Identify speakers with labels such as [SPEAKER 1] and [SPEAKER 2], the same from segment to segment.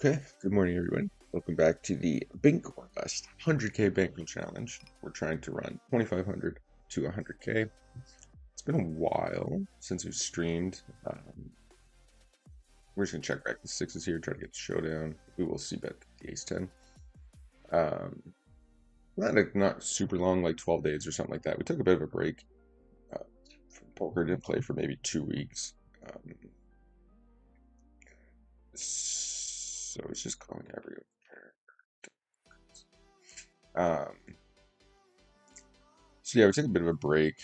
[SPEAKER 1] Okay, good morning, everyone. Welcome back to the Bankroll 100K Bankroll Challenge. We're trying to run 2,500 to 100K. It's been a while since we've streamed. We're just gonna check back the sixes here, try to get the showdown. We will see bet the ace 10. Not super long, like 12 days or something like that. We took a bit of a break from poker. Didn't play for maybe 2 weeks. So it's just calling every. So yeah, we took a bit of a break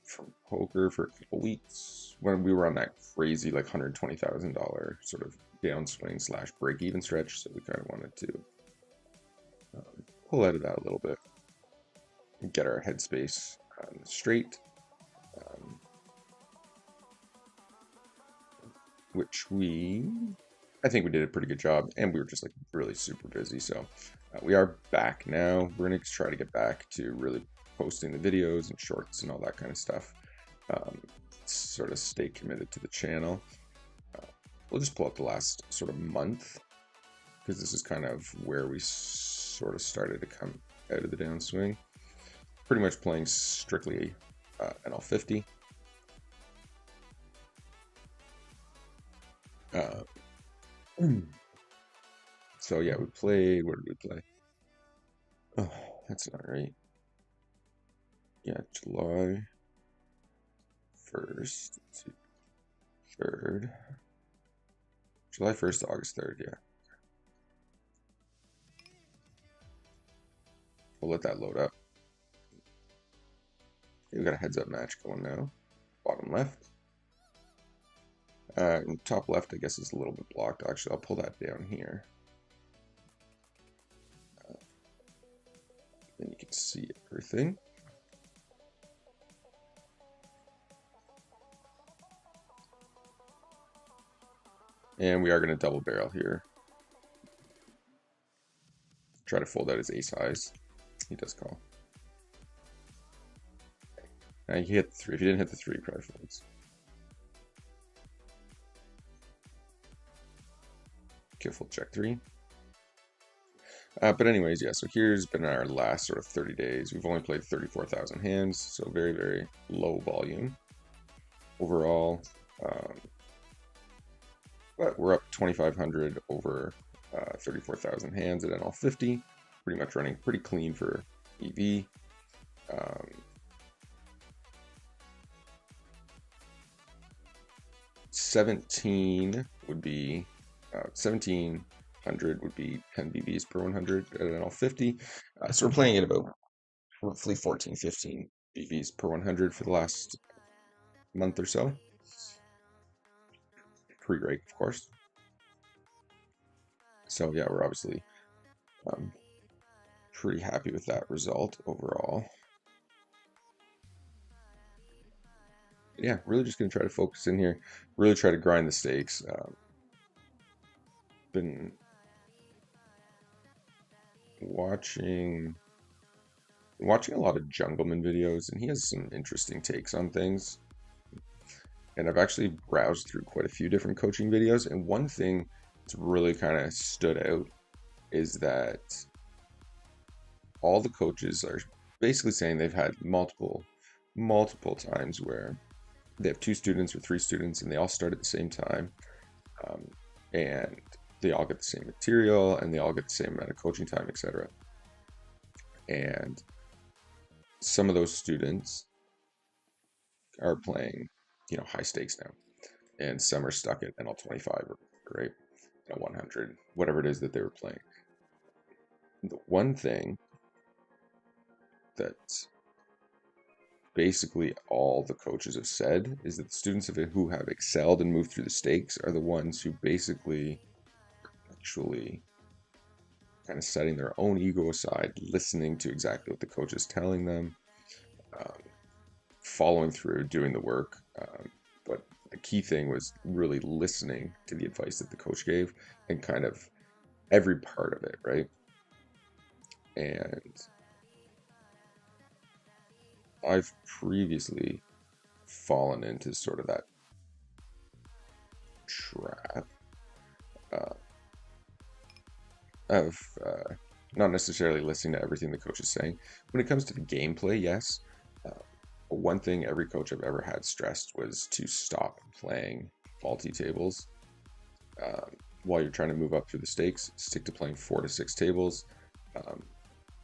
[SPEAKER 1] from poker for a couple weeks when we were on that crazy like $120,000 sort of downswing / break even stretch. So we kind of wanted to pull out of that a little bit and get our headspace straight, which I think we did a pretty good job, and we were just like really super busy. So we are back now. We're gonna try to get back to really posting the videos and shorts and all that kind of stuff. Sort of stay committed to the channel. We'll just pull up the last sort of month because this is kind of where we sort of started to come out of the downswing. Pretty much playing strictly NL50. So yeah, we played. What did we play? Oh, that's not right. Yeah, July 1st to 3rd. July 1st to August 3rd, yeah. We'll let that load up. Okay, we got a heads up match going now. Bottom left. And top left, I guess, is a little bit blocked. Actually, I'll pull that down here. Then you can see everything. And we are going to double barrel here. Try to fold out his ace highs. He does call. Now he hit the 3. If he didn't hit the 3, he probably folds. Careful, check 3. But anyways, yeah, so here's been our last sort of 30 days. We've only played 34,000 hands, so very, very low volume overall. But we're up 2,500 over 34,000 hands at NL50. Pretty much running pretty clean for EV. 17 would be 1,700 would be 10 BBs per 100 at NL50. So we're playing at about roughly 14, 15 BBs per 100 for the last month or so. Pre-rake, of course. So yeah, we're obviously pretty happy with that result overall. Yeah, really just gonna try to focus in here, really try to grind the stakes. Been watching a lot of Jungleman videos, and he has some interesting takes on things. And I've actually browsed through quite a few different coaching videos, and one thing that's really kind of stood out is that all the coaches are basically saying they've had multiple times where they have 2 students or 3 students, and they all start at the same time, and they all get the same material, and they all get the same amount of coaching time, etc. And some of those students are playing, high stakes now, and some are stuck at NL25 or right, 100, whatever it is that they were playing. The one thing that basically all the coaches have said is that the students who have excelled and moved through the stakes are the ones who basically actually kind of setting their own ego aside, listening to exactly what the coach is telling them, following through, doing the work. But the key thing was really listening to the advice that the coach gave and kind of every part of it, right? And I've previously fallen into sort of that trap of not necessarily listening to everything the coach is saying. When it comes to the gameplay, yes. One thing every coach I've ever had stressed was to stop playing faulty tables. While you're trying to move up through the stakes, stick to playing 4 to 6 tables.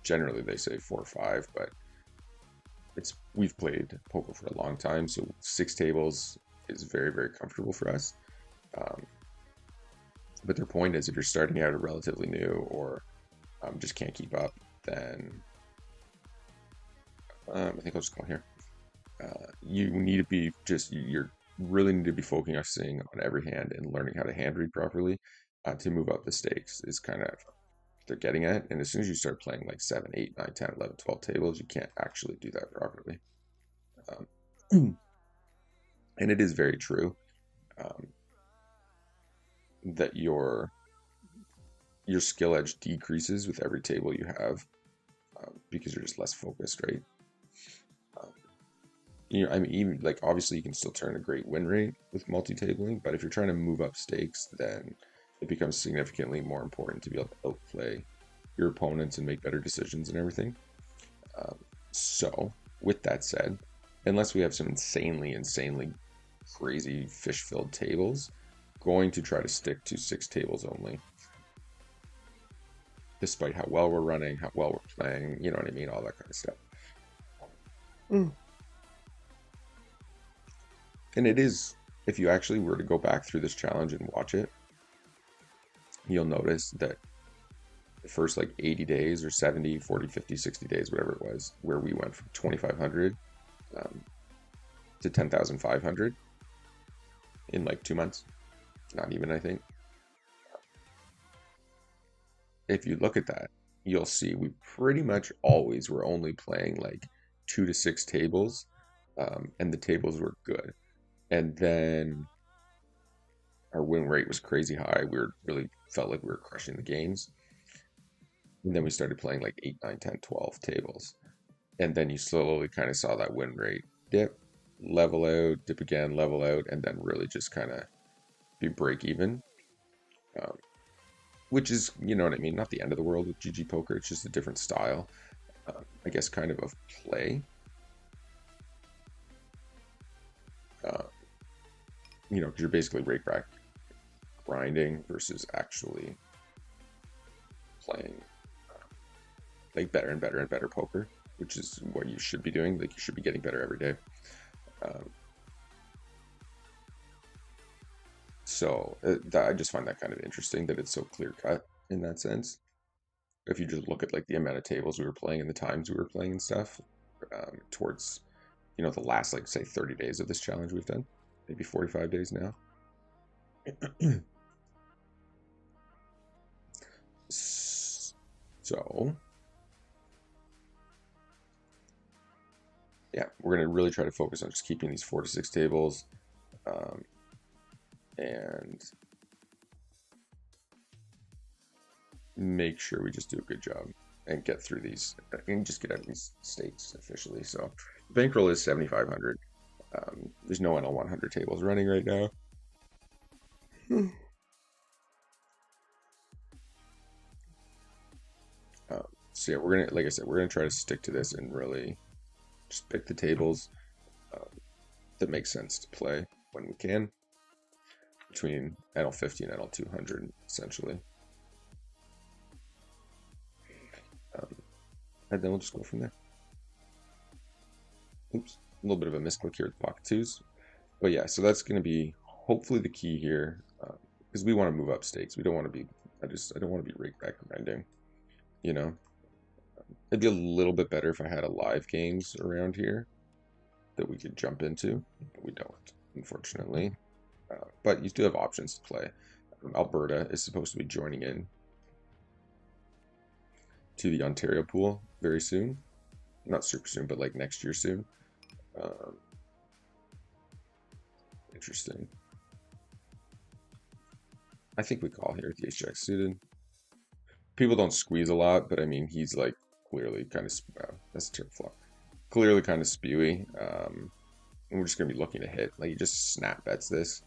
[SPEAKER 1] Generally, they say 4 or 5, but we've played poker for a long time, so 6 tables is very, very comfortable for us. But their point is, if you're starting out relatively new or just can't keep up, then I think I'll just call here. You need to be you're really need to be focusing on every hand and learning how to hand read properly to move up the stakes is kind of they're getting at. And as soon as you start playing like 7, 8, 9, 10, 11, 12 tables, you can't actually do that properly. And it is very true that your skill edge decreases with every table you have because you're just less focused, right? I mean, even like obviously you can still turn a great win rate with multi-tabling, but if you're trying to move up stakes, then it becomes significantly more important to be able to outplay your opponents and make better decisions and everything. So, with that said, unless we have some insanely crazy fish-filled tables, going to try to stick to 6 tables only. Despite how well we're running, how well we're playing, you know what I mean, all that kind of stuff. And it is, if you actually were to go back through this challenge and watch it, you'll notice that the first like 80 days or 70, 40, 50, 60 days, whatever it was, where we went from 2,500 to 10,500 in like 2 months. Not even, I think. If you look at that, you'll see we pretty much always were only playing like 2 to 6 tables, and the tables were good. And then our win rate was crazy high. We really felt like we were crushing the games. And then we started playing like 8, 9, 10, 12 tables. And then you slowly kind of saw that win rate dip, level out, dip again, level out, and then really just kind of be break even. Which is, you know what I mean, not the end of the world with GG poker. It's just a different style, I guess, kind of play. You know, because you're basically rake rack grinding versus actually playing like better and better and better poker, which is what you should be doing. Like you should be getting better every day. So I just find that kind of interesting that it's so clear cut in that sense. If you just look at like the amount of tables we were playing and the times we were playing and stuff towards, you know, the last like say 30 days of this challenge we've done, maybe 45 days now. So yeah, we're going to really try to focus on just keeping these 4 to 6 tables and make sure we just do a good job and get through these and just get out of these stakes officially. So bankroll is 7,500. There's no NL 100 tables running right now. So yeah, we're gonna, like I said, we're gonna try to stick to this and really just pick the tables that make sense to play when we can, between NL 50 and NL 200, essentially. And then we'll just go from there. Oops, a little bit of a misclick here with pocket twos. But yeah, so that's going to be hopefully the key here, because we want to move up stakes. We don't want to be, I don't want to be rake back grinding, you know? It'd be a little bit better if I had a live games around here that we could jump into, but we don't, unfortunately. But you do have options to play. Alberta is supposed to be joining in to the Ontario pool very soon. Not super soon, but like next year soon. Interesting. I think we call here with the ace-jack suited. People don't squeeze a lot, but I mean, he's like clearly kind of, that's a turn flop. Clearly kind of spewy. And we're just going to be looking to hit. Like, he just snap bets this.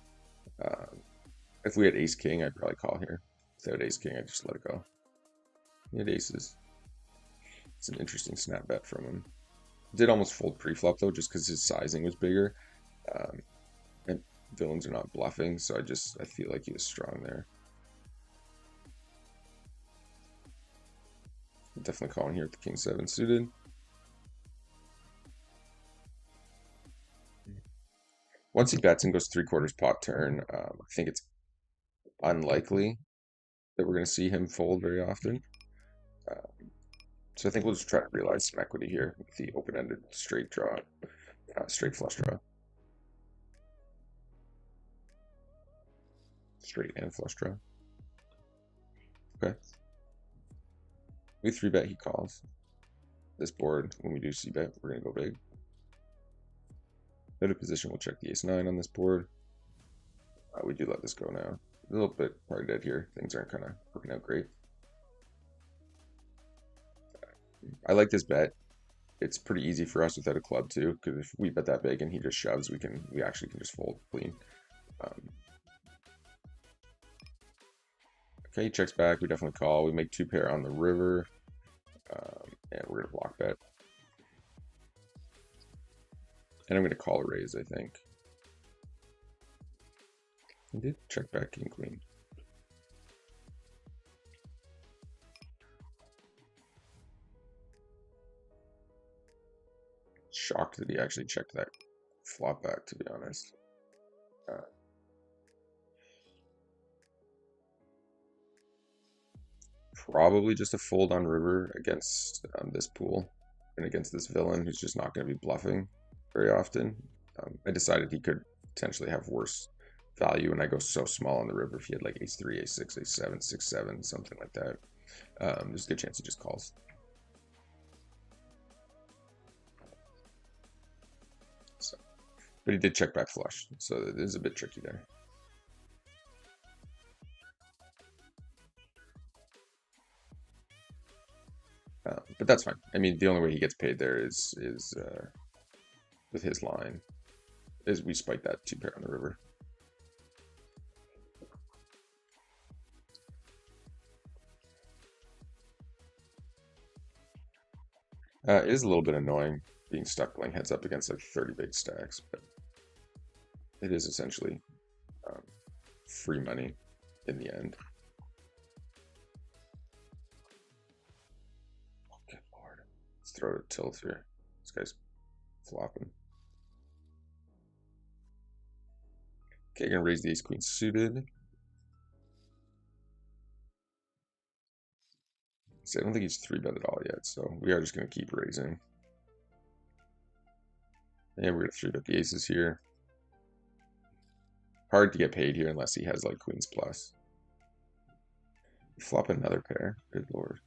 [SPEAKER 1] If we had ace-king, I'd probably call here. Without ace-king, I'd just let it go. He had aces. It's an interesting snap bet from him. Did almost fold pre-flop though, just because his sizing was bigger. And villains are not bluffing, so I feel like he was strong there. Definitely calling here with the king 7 suited. Once he bets and goes 3/4 pot turn, I think it's unlikely that we're going to see him fold very often. So I think we'll just try to realize some equity here with the open-ended straight draw, straight flush draw. Straight and flush draw. Okay. We 3-bet, he calls. This board, when we do c-bet, we're going to go big. Out of position, we'll check the ace-9 on this board. We do let this go now. A little bit hard dead here. Things aren't kind of working out great. I like this bet. It's pretty easy for us without a club too, because if we bet that big and he just shoves, we actually can just fold clean. Okay, he checks back. We definitely call. We make 2-pair on the river, and we're gonna block bet. And I'm gonna call a raise, I think. He did check back king queen. Shocked that he actually checked that flop back, to be honest. Probably just a fold on river against this pool and against this villain who's just not going to be bluffing very often. I decided he could potentially have worse value, and I go so small on the river. If he had like ace-3, ace-6, ace-7, 6-7, something like that, there's a good chance he just calls. So, but he did check back flush, so it is a bit tricky there. But that's fine. I mean, the only way he gets paid there is with his line, is we spike that 2-pair on the river. It is a little bit annoying being stuck playing heads up against like 30 big stacks, but it is essentially free money in the end. Let's throw a tilt here. This guy's flopping. Okay, gonna raise the ace queen suited. So I don't think he's 3-bet at all yet, so we are just gonna keep raising. And we're gonna 3-bet the aces here. Hard to get paid here unless he has like queens plus. Flop another pair. Good lord.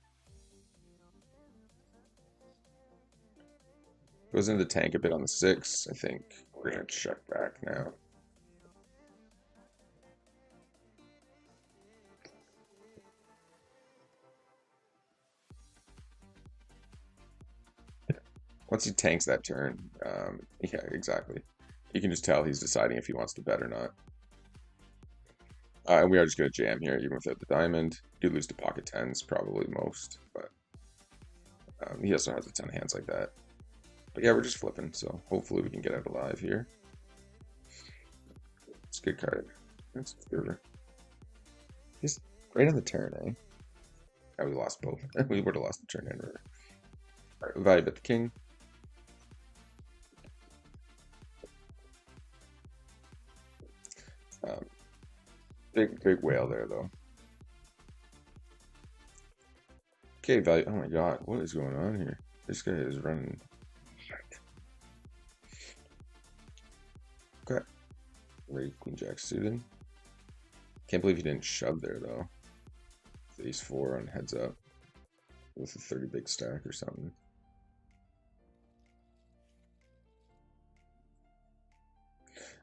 [SPEAKER 1] Goes into the tank a bit on the 6. I think we're gonna check back now. Once he tanks that turn, yeah, exactly. You can just tell he's deciding if he wants to bet or not. And we are just going to jam here, even without the diamond. Do lose to pocket 10s, probably most, but he also has a ton of hands like that. But yeah, we're just flipping, so hopefully we can get out alive here. It's a good card. That's good. He's right on the turn, eh? Yeah, we lost both. We would have lost the turn and river. Alright, value bet the king. Big whale there, though. Okay, value. Oh my god, what is going on here? This guy is running. Okay. Raise queen jack suited. Can't believe he didn't shove there, though. Ace 4 on heads up with a 30 big stack or something.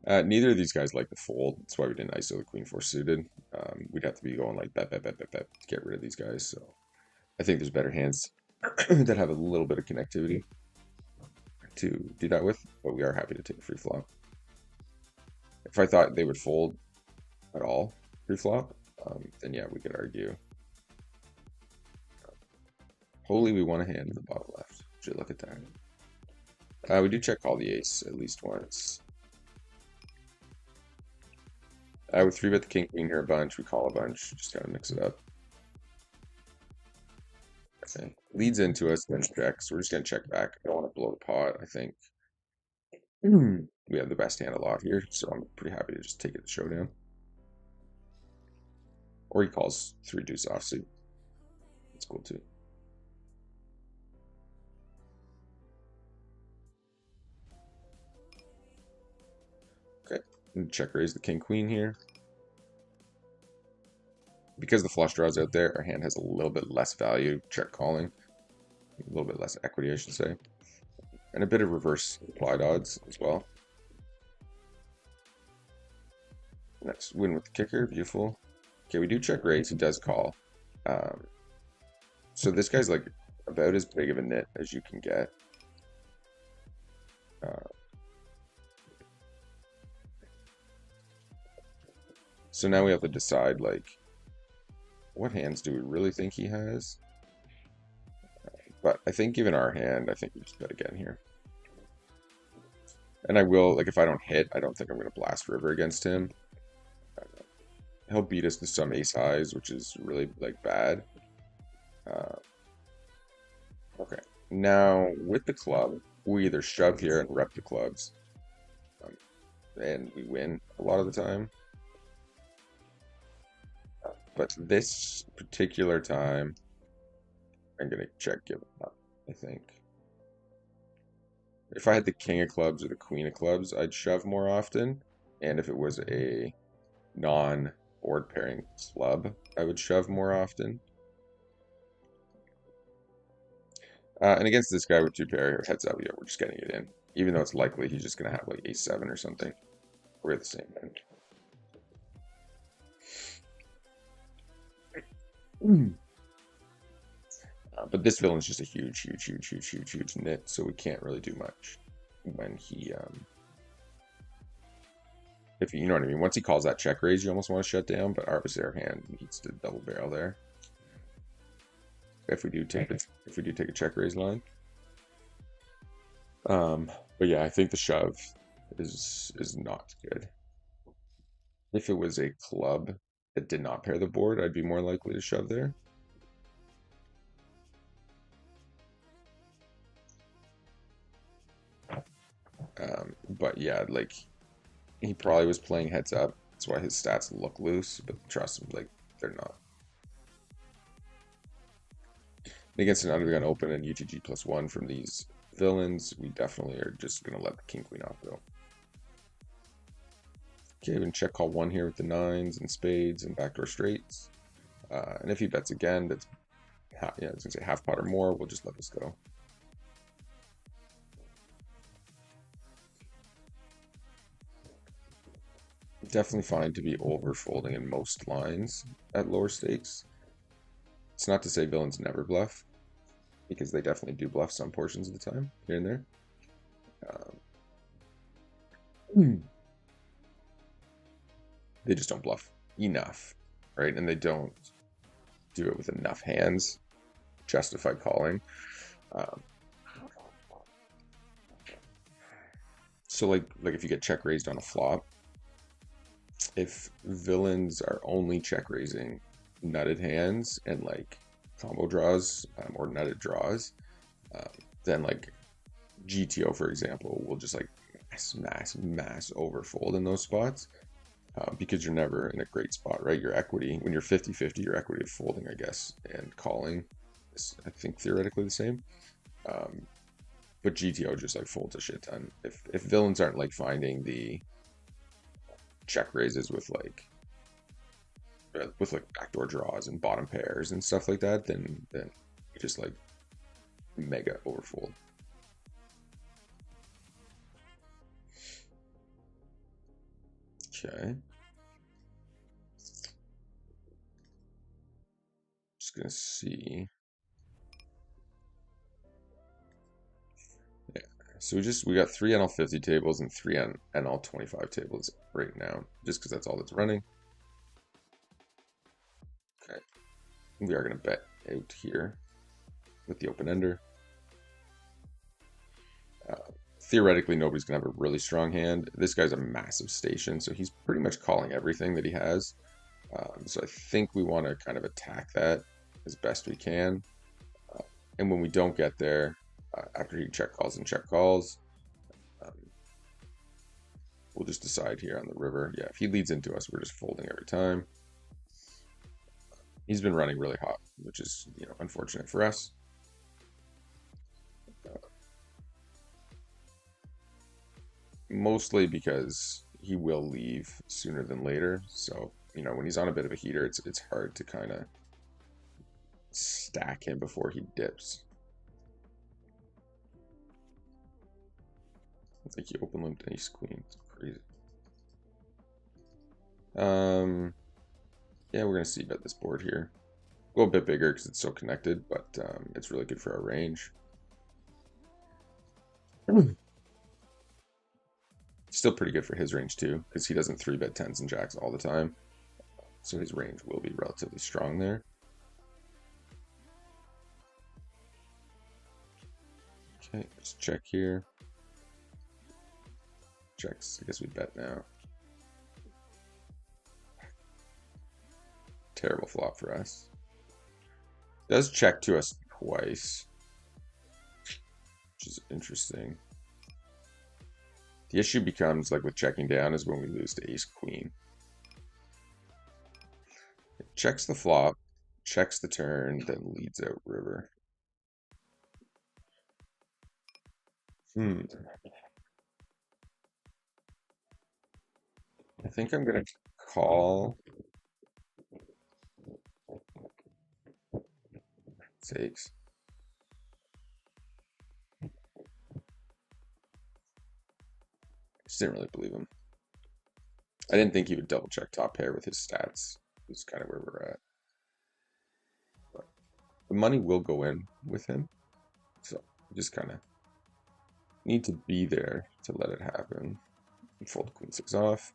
[SPEAKER 1] Neither of these guys like the fold. That's why we didn't ISO the queen 4 suited. We'd have to be going like bet, bet, bet, bet, bet to get rid of these guys. So I think there's better hands that have a little bit of connectivity to do that with, but we are happy to take a free flop. If I thought they would fold at all free flop, then yeah, we could argue Holy, we won a hand in the bottom left. Should look at that. We do check call the ace at least once. I would 3-bet the king queen here a bunch. We call a bunch. Just kind of mix it up. Okay. Leads into us, then checks. We're just gonna check back. I don't want to blow the pot. I think we have the best hand a lot here, so I'm pretty happy to just take it to showdown. Or he calls 3 deuce offsuit. That's cool too. Okay, and check raise the king queen here. Because the flush draws out there, our hand has a little bit less value. Check calling, a little bit less equity, I should say, and a bit of reverse implied odds as well. Next, win with the kicker, beautiful. Okay, we do check raise. He does call. So this guy's like about as big of a nit as you can get. So now we have to decide, like, what hands do we really think he has? But I think given our hand, I think we just bet again here. And I will, like, if I don't hit, I don't think I'm going to blast river against him. He'll beat us to some ace highs, which is really, like, bad. Okay, now with the club, we either shove here and rep the clubs, and we win a lot of the time. But this particular time, I'm going to check give up, I think. If I had the king of clubs or the queen of clubs, I'd shove more often. And if it was a non-board pairing club, I would shove more often. And against this guy with 2 pair, heads up, yeah, we're just getting it in. Even though it's likely he's just going to have like ace 7 or something. We're the same hand. But this villain's just a huge nit, so we can't really do much when he, if you know what I mean. Once he calls that check raise, you almost want to shut down, but obviously our hand needs to double barrel there. If we do take a check raise line. But yeah, I think the shove is not good. If it was a club that did not pair the board, I'd be more likely to shove there. But yeah, like, he probably was playing heads up. That's why his stats look loose, but trust him, like, they're not. Against an undergun open and UTG +1 from these villains, we definitely are just going to let the king queen off though. Okay, we can check call 1 here with the 9s and spades and backdoor straights. And if he bets again, that's, yeah, I was going to say half pot or more, we'll just let this go. Definitely fine to be over folding in most lines at lower stakes. It's not to say villains never bluff, because they definitely do bluff some portions of the time, here and there. They just don't bluff enough, right? And they don't do it with enough hands to justify calling. So like if you get check raised on a flop, if villains are only check raising nutted hands and like combo draws or nutted draws, then like GTO, for example, will just like mass overfold in those spots because you're never in a great spot, right? Your equity, when you're 50-50, your equity of folding, I guess, and calling is, I think, theoretically the same. But GTO just like folds a shit ton. If villains aren't like finding the check raises with like backdoor draws and bottom pairs and stuff like that, then you just like mega overfold. Okay. Just gonna see. Yeah. So we got 3 NL50 tables and 3 NL25 tables right now, just because that's all that's running. Okay. We are gonna bet out here. with the open ender. Uh, Theoretically, nobody's going to have a really strong hand. This guy's a massive station, so he's pretty much calling everything that he has. So I think we want to kind of attack that as best we can. And when we don't get there, after he check calls and check calls, um, we'll just decide here on the river. Yeah, if he leads into us, we're just folding every time. He's been running really hot, which is, unfortunate for us. Mostly because he will leave sooner than later. So, when he's on a bit of a heater, it's hard to kind of stack him before he dips. It's like he open limped ace queen. It's crazy. Yeah, we're gonna see bet this board here. Go a bit bigger because it's so connected, but it's really good for our range. Still pretty good for his range too, because he doesn't 3-bet 10s and jacks all the time. So his range will be relatively strong there. Okay, let's check here. Checks. I guess we bet now. Terrible flop for us. Does check to us twice, which is interesting. The issue becomes, like with checking down, is when we lose to ace queen. It checks the flop, checks the turn, then leads out river. I think I'm gonna call. Sakes. I just didn't really believe him. I didn't think he would double check top pair with his stats. Is kind of where we're at. But the money will go in with him, so we just kind of need to be there to let it happen. And fold queen six off.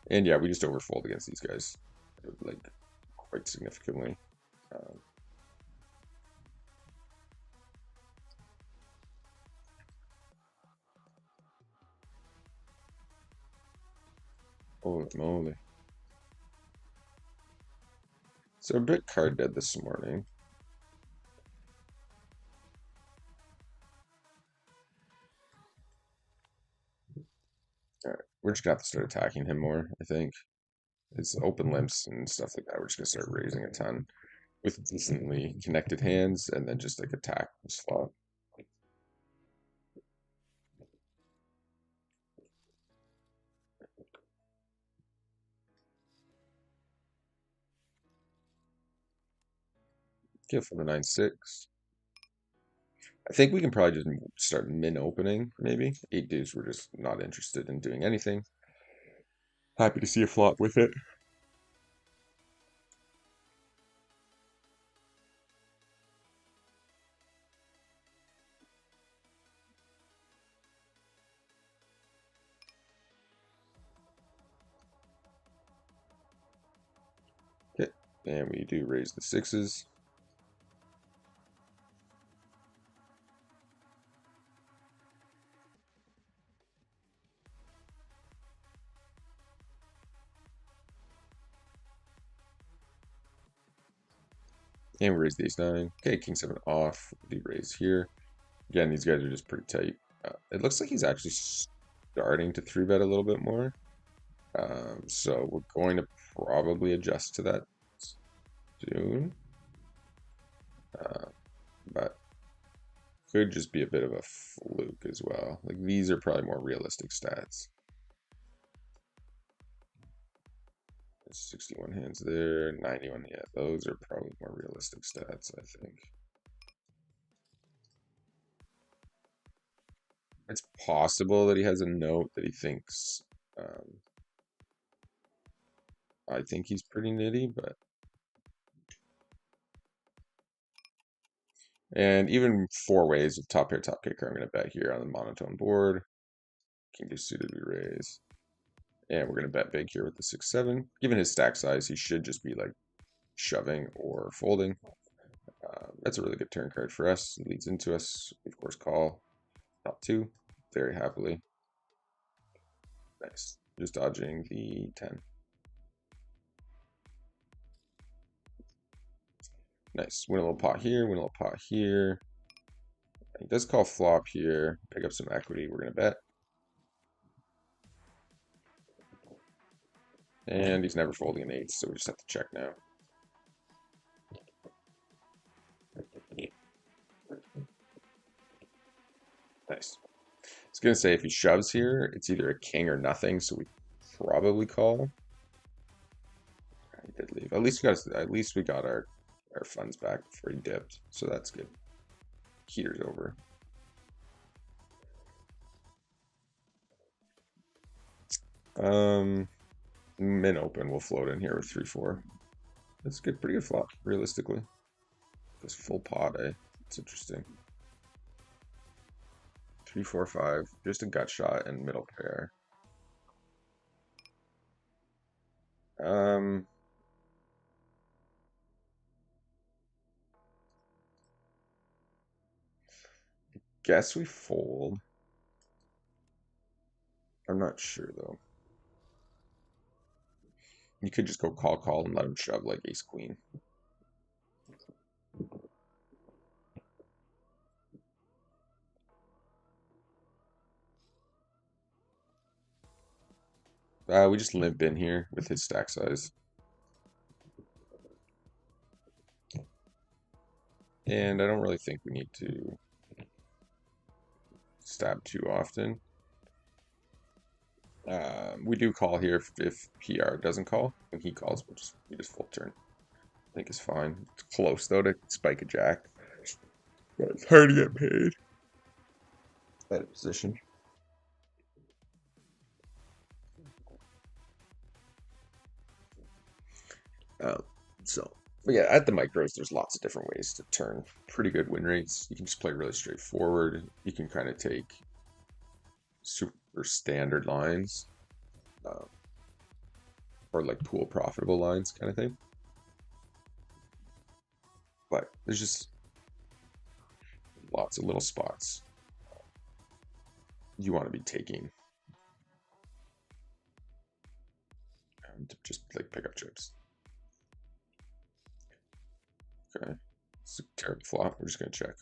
[SPEAKER 1] And yeah, we just overfold against these guys, like, quite significantly. Holy moly. So a bit card dead this morning. Alright, we're just gonna have to start attacking him more, I think. His open limps and stuff like that, we're just gonna start raising a ton with decently connected hands and then just like attack this flop. Kill for the 9-6. I think we can probably just start min opening, maybe. 8 deuce, we're just not interested in doing anything. Happy to see a flop with it. Okay, and we do raise the sixes. And we raise the ace nine. Okay, king seven off. We do raise here. Again, these guys are just pretty tight. It looks like he's actually starting to 3-bet a little bit more. So we're going to probably adjust to that soon. But could just be a bit of a fluke as well. Like, these are probably more realistic stats. 61 hands there, 91. Yeah, those are probably more realistic stats, I think. It's possible that he has a note that he thinks. I think he's pretty nitty, but. And even 4 ways of top pair, top kicker, I'm going to bet here on the monotone board. King deuce suited, we raise. And we're going to bet big here with the 6-7. Given his stack size, he should just be like shoving or folding. That's a really good turn card for us. It leads into us. We, of course, call top 2 very happily. Nice. Just dodging the 10. Nice. Win a little pot here, win a little pot here. He does call flop here. Pick up some equity. We're going to bet. And he's never folding an 8, so we just have to check now. Nice. I was going to say, if he shoves here, it's either a king or nothing, so we probably call. He did leave. At least we got our funds back before he dipped, so that's good. Heater's over. Min open, we'll float in here with 3-4. That's good, pretty good flop, realistically. This full pot, eh? It's interesting. 3-4-5, just a gut shot and middle pair. Guess we fold. I'm not sure though. You could just go call and let him shove like ace queen. We just limp in here with his stack size. And I don't really think we need to stab too often. We do call here if PR doesn't call. When he calls, we just full turn. I think it's fine. It's close though to spike a jack. But it's hard to get paid at a position. But yeah, at the micros, there's lots of different ways to turn. Pretty good win rates. You can just play really straightforward. You can kind of take super standard lines, or like pool profitable lines kind of thing. But there's just lots of little spots you want to be taking to just like pick up chips. Okay, it's a terrible flop. We're just gonna check.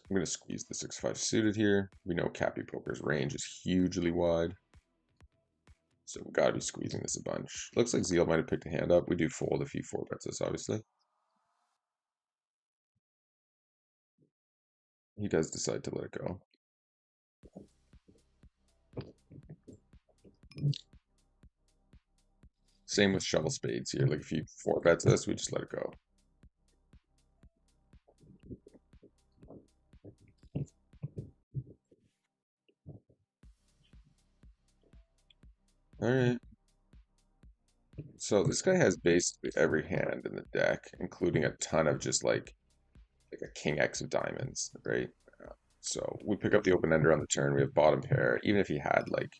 [SPEAKER 1] I'm going to squeeze the 6-5 suited here. We know Cappy Poker's range is hugely wide. So we've got to be squeezing this a bunch. Looks like Zeal might have picked a hand up. We do fold if he 4-bets us, obviously. He does decide to let it go. Same with shovel spades here. Like if he 4-bets us, we just let it go. All right. So this guy has basically every hand in the deck, including a ton of just like a king X of diamonds, right? So we pick up the open ender on the turn. We have bottom pair. Even if he had like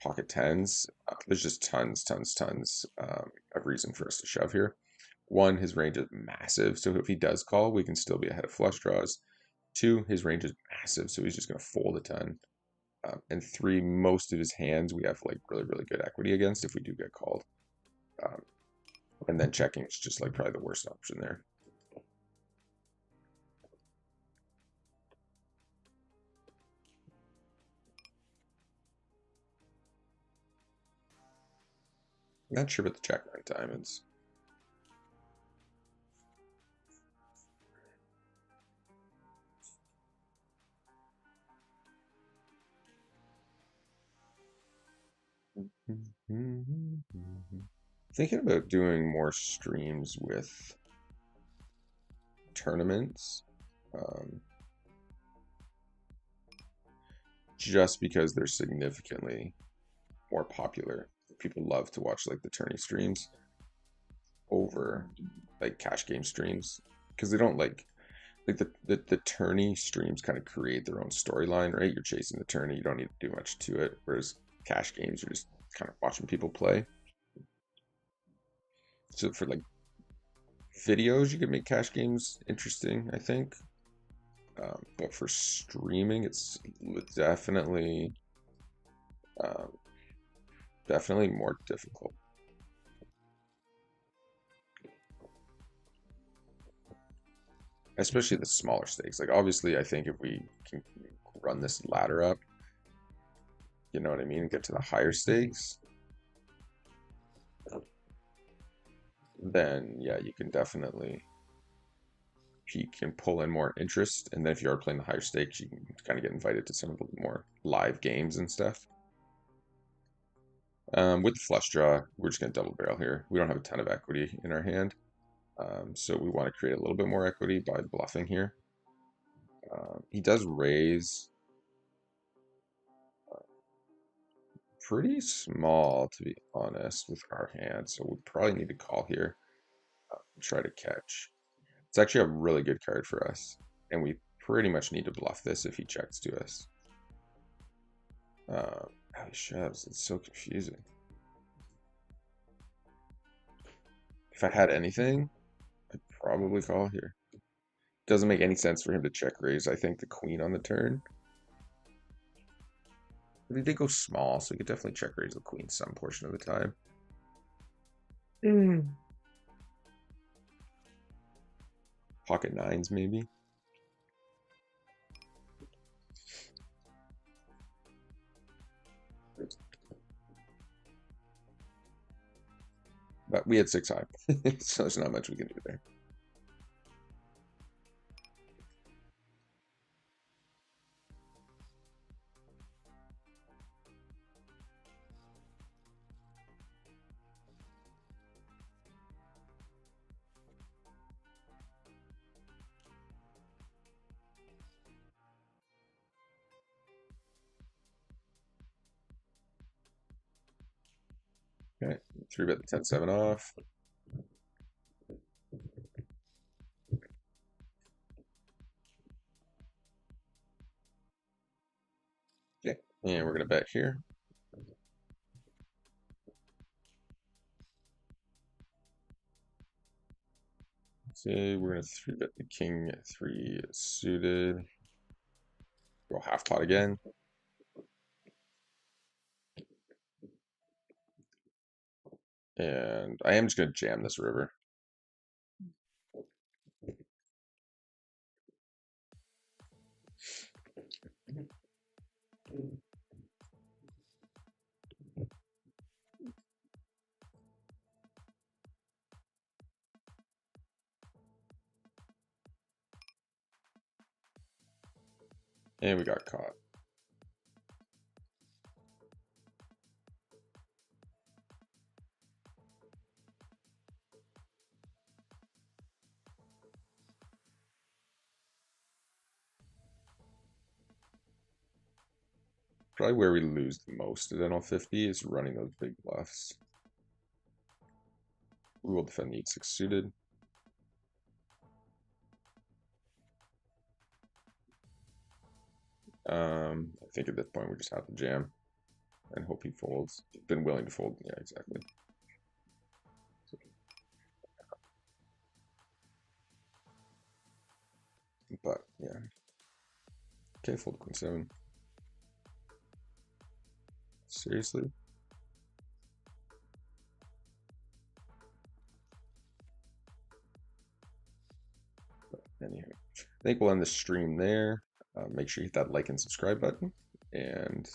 [SPEAKER 1] pocket tens, there's just tons of reason for us to shove here. One, his range is massive, so if he does call, we can still be ahead of flush draws. Two, his range is massive, so he's just going to fold a ton. And three, most of his hands we have like really good equity against if we do get called. And then checking is just like probably the worst option there. Not sure about the jack nine diamonds. Thinking about doing more streams with tournaments, just because they're significantly more popular. People love to watch like the tourney streams over like cash game streams. because they don't like the tourney streams kind of create their own storyline, right? You're chasing the tourney, you don't need to do much to it. Whereas cash games, you're just kind of watching people play. So for like videos, you can make cash games interesting, I think. But for streaming, it's definitely um, definitely more difficult. Especially the smaller stakes. Like obviously, I think if we can run this ladder up, you know what I mean, and get to the higher stakes, then yeah, you can definitely peak and pull in more interest. And then if you are playing the higher stakes, you can kind of get invited to some of the more live games and stuff. With the flush draw, we're just going to double barrel here. We don't have a ton of equity in our hand. So we want to create a little bit more equity by bluffing here. He does raise pretty small, to be honest, with our hand. So we probably need to call here and try to catch. It's actually a really good card for us. And we pretty much need to bluff this if he checks to us. Oh, he shoves. It's so confusing. If I had anything, I'd probably call here. Doesn't make any sense for him to check raise, I think, the queen on the turn. But he did go small, so he could definitely check raise the queen some portion of the time. Pocket nines, maybe. But we had 6 high, so there's not much we can do there. Okay, 3-bet the 10-7 off. Okay, and we're gonna bet here. See, we're gonna 3-bet the king 3 suited. Go half pot again. And I am just gonna jam this river. And we got caught. Probably where we lose the most at NL50 is running those big bluffs. We will defend the 8-6 suited. I think at this point we just have to jam and hope he folds. Been willing to fold. Yeah, exactly. But yeah. Okay, fold queen 7. Seriously? But anyway, I think we'll end the stream there. Make sure you hit that like and subscribe button. And